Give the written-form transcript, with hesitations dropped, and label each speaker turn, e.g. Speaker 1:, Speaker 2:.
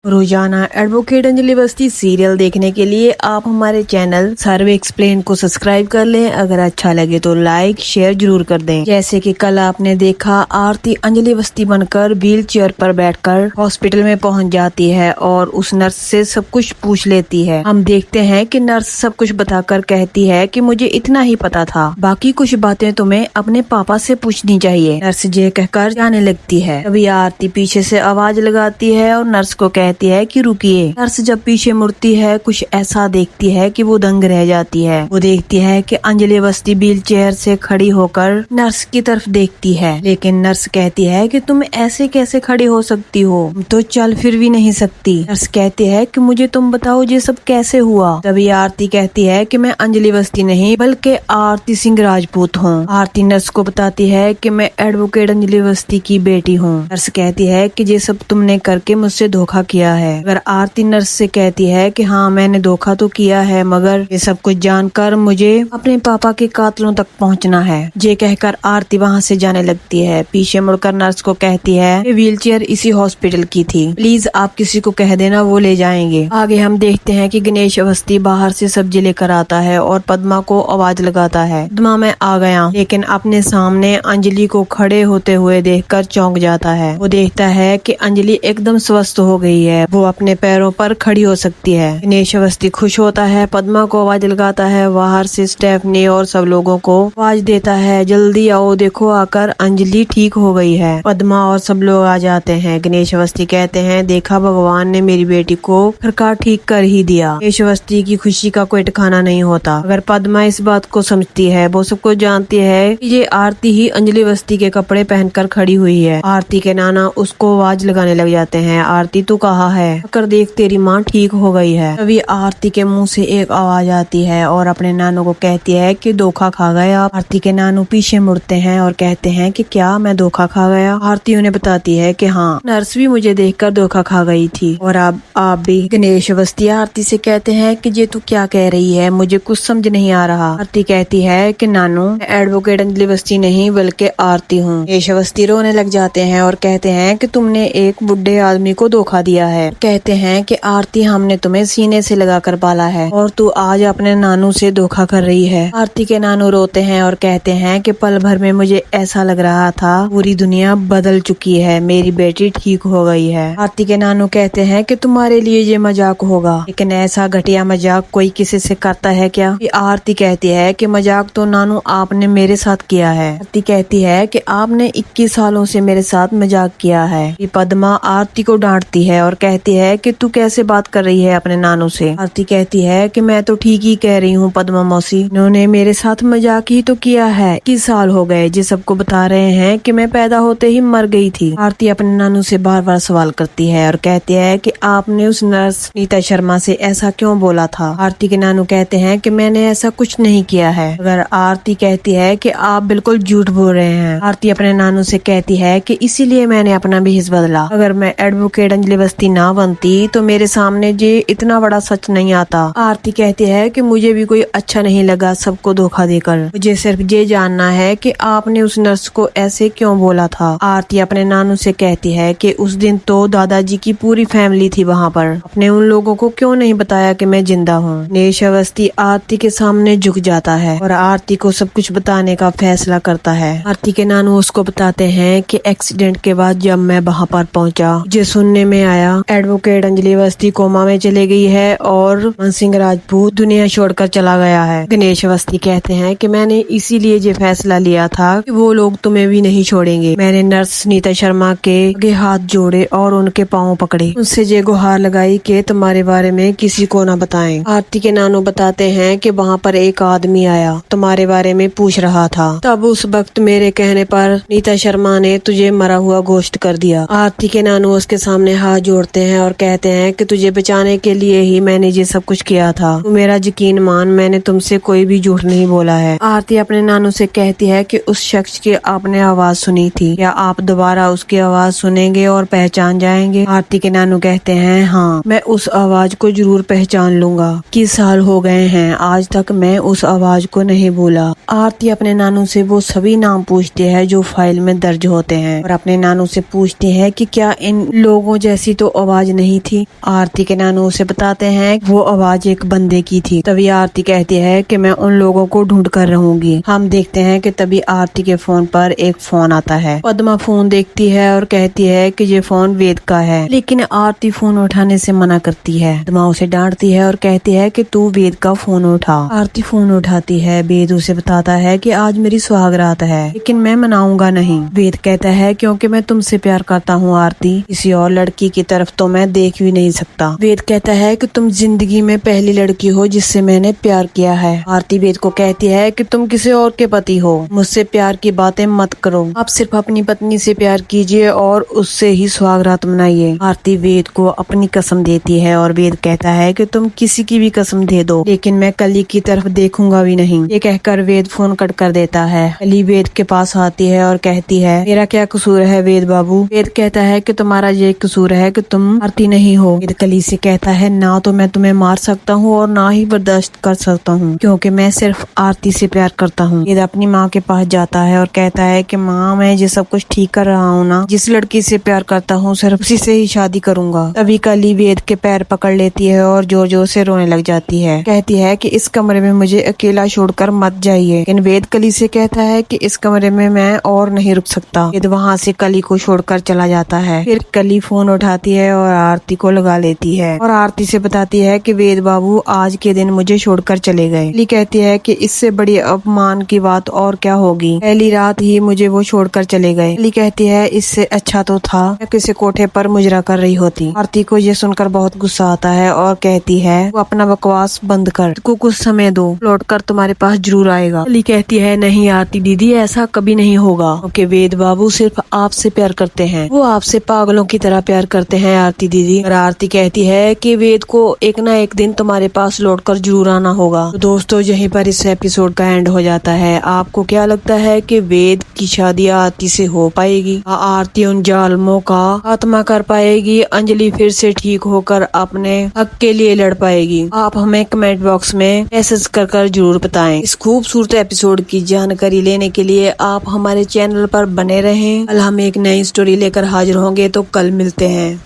Speaker 1: रोजाना advocate Anjali Awasthi serial देखने के लिए आप हमारे चैनल सर्वे एक्सप्लेन को सब्सक्राइब कर लें। अगर अच्छा लगे तो लाइक शेयर जरूर कर दें। जैसे कि कल आपने देखा, आरती अंजलि अवस्थी बनकर व्हील चेयर पर बैठकर हॉस्पिटल में पहुंच जाती है और उस नर्स से सब कुछ पूछ लेती है। हम देखते हैं कि नर्स सब कुछ बताकर कहती है कि मुझे इतना ही पता था, बाकी कुछ बातें तुम्हें अपने पापा से पूछनी चाहिए। नर्स ये कहकर जाने लगती है। तभी आरती पीछे से आवाज लगाती है और नर्स को कहती है कि रुकिए। नर्स जब पीछे मुड़ती है, कुछ ऐसा देखती है कि वो दंग रह जाती है। वो देखती है कि अंजलि अवस्थी व्हील चेयर से खड़ी होकर नर्स की तरफ देखती है, लेकिन नर्स कहती है कि तुम ऐसे कैसे खड़ी हो सकती हो, तो चल फिर भी नहीं सकती। नर्स कहती है कि मुझे तुम बताओ ये सब कैसे हुआ। तभी आरती कहती है कि मैं अंजलि अवस्थी नहीं बल्कि आरती सिंह राजपूत हूँ। आरती नर्स को बताती है कि मैं एडवोकेट अंजलि अवस्थी की बेटी हूँ। नर्स कहती है कि ये सब तुमने करके मुझसे धोखा किया है। अगर आरती नर्स से कहती है कि हाँ मैंने धोखा तो किया है, मगर ये सब कुछ जानकर मुझे अपने पापा के कातलों तक पहुंचना है। ये कहकर आरती वहां से जाने लगती है। पीछे मुड़कर नर्स को कहती है कि व्हील चेयर इसी हॉस्पिटल की थी, प्लीज आप किसी को कह देना, वो ले जाएंगे। आगे हम देखते हैं कि गणेश अवस्थी बाहर से सब्जी लेकर आता है और पद्मा को आवाज लगाता है, पद्मा मैं आ गया। लेकिन अपने सामने अंजलि को खड़े होते हुए देखकर चौंक जाता है। वो देखता है कि अंजलि एकदम स्वस्थ हो गई है, वो अपने पैरों पर खड़ी हो सकती है। गणेश अवस्थी खुश होता है, पद्मा को आवाज लगाता है, बाहर से स्टेफनी और सब लोगों को आवाज देता है, जल्दी आओ देखो आकर अंजलि ठीक हो गई है। पद्मा और सब लोग आ जाते हैं। गणेश अवस्थी कहते हैं देखा भगवान ने मेरी बेटी को खरका ठीक कर ही दिया। गणेश अवस्थी की खुशी का कोई ठिकाना नहीं होता। अगर पद्मा इस बात को समझती है, वो सबको जानती है कि ये आरती ही अंजलि अवस्थी के कपड़े पहनकर खड़ी हुई है। आरती के नाना उसको आवाज लगाने लग जाते हैं, आरती तू कहाँ है, कर देख तेरी माँ ठीक हो गई है। तभी आरती के मुंह से एक आवाज आती है और अपने नानू को कहती है कि धोखा खा गए आप। आरती के नानू पीछे मुड़ते हैं और कहते हैं कि क्या मैं धोखा खा गया। आरती उन्हें बताती है कि हाँ, नर्स भी मुझे देखकर धोखा खा गई थी और अब आप भी। गणेश अवस्थी आरती से कहते हैं कि ये तू क्या कह रही है, मुझे कुछ समझ नहीं आ रहा। आरती कहती है कि नानू एडवोकेट अंजलि अवस्थी नहीं बल्कि आरती हूँ। गणेश अवस्थी रोने लग जाते हैं और कहते हैं कि तुमने एक बुढ़े आदमी को धोखा दिया है। कहते हैं कि आरती हमने तुम्हें सीने से लगाकर पाला है और तू आज अपने नानू से धोखा कर रही है। आरती के नानू रोते हैं और कहते हैं कि पल भर में मुझे ऐसा लग रहा था पूरी दुनिया बदल चुकी है, मेरी बेटी ठीक हो गई है। आरती के नानू कहते हैं कि तुम्हारे लिए ये मजाक होगा, लेकिन ऐसा घटिया मजाक कोई किसी से करता है क्या। आरती कहती है कि मजाक तो नानू आपने मेरे साथ किया है। आरती कहती है कि आपने 21 सालों से मेरे साथ मजाक किया है। पद्मा आरती को डांटती है और कहती है कि तू कैसे बात कर रही है अपने नानू से। आरती कहती है कि मैं तो ठीक ही कह रही हूँ पद्मा मौसी, उन्होंने मेरे साथ मजाक ही तो किया है। 21 साल हो गए जी सबको बता रहे हैं कि मैं पैदा होते ही मर गई थी। आरती अपने नानू से बार बार सवाल करती है और कहती है कि आपने उस नर्स नीता शर्मा से ऐसा क्यों बोला था। आरती के नानू कहते हैं कि मैंने ऐसा कुछ नहीं किया है। अगर आरती कहती है कि आप बिल्कुल झूठ बोल रहे हैं। आरती अपने नानू से कहती है कि इसीलिए मैंने अपना भेष बदला। अगर मैं एडवोकेट अंजलि अवस्थी ना बनती तो मेरे सामने ये इतना बड़ा सच नहीं आता। आरती कहती है कि मुझे भी कोई अच्छा नहीं लगा सबको धोखा देकर, मुझे सिर्फ ये जानना है कि आपने उस नर्स को ऐसे क्यों बोला था। आरती अपने नानू से कहती है कि उस दिन तो दादाजी की पूरी फैमिली थी वहाँ पर, अपने उन लोगों को क्यों नहीं बताया कि मैं जिंदा हूँ। गणेश अवस्थी आरती के सामने झुक जाता है और आरती को सब कुछ बताने का फैसला करता है। आरती के नानू उसको बताते हैं कि एक्सीडेंट के बाद जब मैं वहाँ पर पहुँचा, मुझे सुनने में आया एडवोकेट अंजलि अवस्थी कोमा में चले गई है और मन सिंह राजपूत दुनिया छोड़कर चला गया है। गणेश अवस्थी कहते हैं कि मैंने इसीलिए ये फैसला लिया था कि वो लोग तुम्हें भी नहीं छोड़ेंगे। मैंने नर्स नीता शर्मा के आगे हाथ जोड़े और उनके पांव पकड़े, उनसे ये गुहार लगाई कि तुम्हारे बारे में किसी को न बताएं। आरती के नानू बताते हैं कि वहाँ पर एक आदमी आया, तुम्हारे बारे में पूछ रहा था। तब उस वक्त मेरे कहने पर नीता शर्मा ने तुझे मरा हुआ घोषित कर दिया। आरती के नानू उसके सामने हाथ जोड़ते हैं और कहते हैं कि तुझे बचाने के लिए ही मैंने ये सब कुछ किया था, तू मेरा यकीन मान, मैंने तुमसे कोई भी झूठ नहीं बोला है। आरती अपने नानू से कहती है कि उस शख्स की आपने आवाज सुनी थी, क्या आप दोबारा उसकी आवाज सुनेंगे और पहचान जाएंगे। आरती के नानू कहते हैं हाँ, मैं उस आवाज को जरूर पहचान लूंगा। 21 साल हो गए हैं, आज तक मैं उस आवाज को नहीं भूला। आरती अपने नानू से वो सभी नाम पूछती है जो फाइल में दर्ज होते हैं और अपने नानू से पूछती है कि क्या इन लोगों जैसी तो तो आवाज नहीं थी। आरती के नानू उसे बताते हैं वो आवाज एक बंदे की थी। तभी आरती कहती है कि मैं उन लोगों को ढूंढ कर रहूंगी। हम देखते हैं कि तभी आरती के फोन पर एक फोन आता है। पद्मा फोन देखती है और कहती है कि ये फोन वेद का है, लेकिन आरती फोन उठाने से मना करती है। पद्मा उसे डांटती है और कहती है कि तू वेद का फोन उठा। आरती फोन उठाती है। वेद उसे बताता है कि आज मेरी सुहागरात है, लेकिन मैं मनाऊंगा नहीं। वेद कहता है क्योंकि मैं तुमसे प्यार करता हूँ आरती, किसी और लड़की की तरफ तो मैं देख भी नहीं सकता। वेद कहता है कि तुम जिंदगी में पहली लड़की हो जिससे मैंने प्यार किया है। आरती वेद को कहती है कि तुम किसी और के पति हो, मुझसे प्यार की बातें मत करो। आप सिर्फ अपनी पत्नी से प्यार कीजिए और उससे ही सुहागरात मनाइए। आरती वेद को अपनी कसम देती है और वेद कहता है कि तुम किसी की भी कसम दे दो, लेकिन मैं कली की तरफ देखूंगा भी नहीं। ये कहकर वेद फोन कट कर देता है। कली वेद के पास आती है और कहती है मेरा क्या कसूर है वेद बाबू। वेद कहता है कि तुम्हारा ये कसूर है कि तुम आरती नहीं हो। वेद कली से कहता है ना तो मैं तुम्हें मार सकता हूँ और ना ही बर्दाश्त कर सकता हूँ, क्योंकि मैं सिर्फ आरती से प्यार करता हूँ। वेद अपनी माँ के पास जाता है और कहता है कि माँ मैं ये सब कुछ ठीक कर रहा हूँ ना, जिस लड़की से प्यार करता हूँ सिर्फ उसी से ही शादी करूंगा। तभी कली वेद के पैर पकड़ लेती है और जोर जोर से रोने लग जाती है। कहती है कि इस कमरे में मुझे अकेला छोड़कर मत जाइए। लेकिन वेद कली से कहता है कि इस कमरे में मैं और नहीं रुक सकता। वेद वहाँ से कली को छोड़कर चला जाता है। फिर कली फोन उठाती है और आरती को लगा लेती है और आरती से बताती है कि वेद बाबू आज के दिन मुझे छोड़कर चले गए। कली कहती है कि इससे बड़ी अपमान की बात और क्या होगी, पहली रात ही मुझे वो छोड़कर चले गए। कली कहती है इससे अच्छा तो था मैं किसी कोठे पर मुजरा कर रही होती। आरती को ये सुनकर बहुत गुस्सा आता है और कहती है वो अपना बकवास बंद कर, को कुछ समय दो, लौट कर तुम्हारे पास जरूर आएगा। कली कहती है नहीं आरती दीदी ऐसा कभी नहीं होगा, क्योंकि वेद बाबू सिर्फ आपसे प्यार करते हैं, वो आपसे पागलों की तरह प्यार करते हैं आरती दीदी। और आरती कहती है कि वेद को एक ना एक दिन तुम्हारे पास लौटकर जरूर आना होगा। तो दोस्तों यहीं पर इस एपिसोड का एंड हो जाता है। आपको क्या लगता है कि वेद की शादी आरती से हो पाएगी? आरती उन जालमों का खात्मा कर पाएगी? अंजलि फिर से ठीक होकर अपने हक के लिए लड़ पाएगी? आप हमें कमेंट बॉक्स में मैसेज कर जरूर बताएं। इस खूबसूरत एपिसोड की जानकारी लेने के लिए आप हमारे चैनल पर बने रहें। कल हम एक नई स्टोरी लेकर हाजिर होंगे, तो कल मिलते हैं।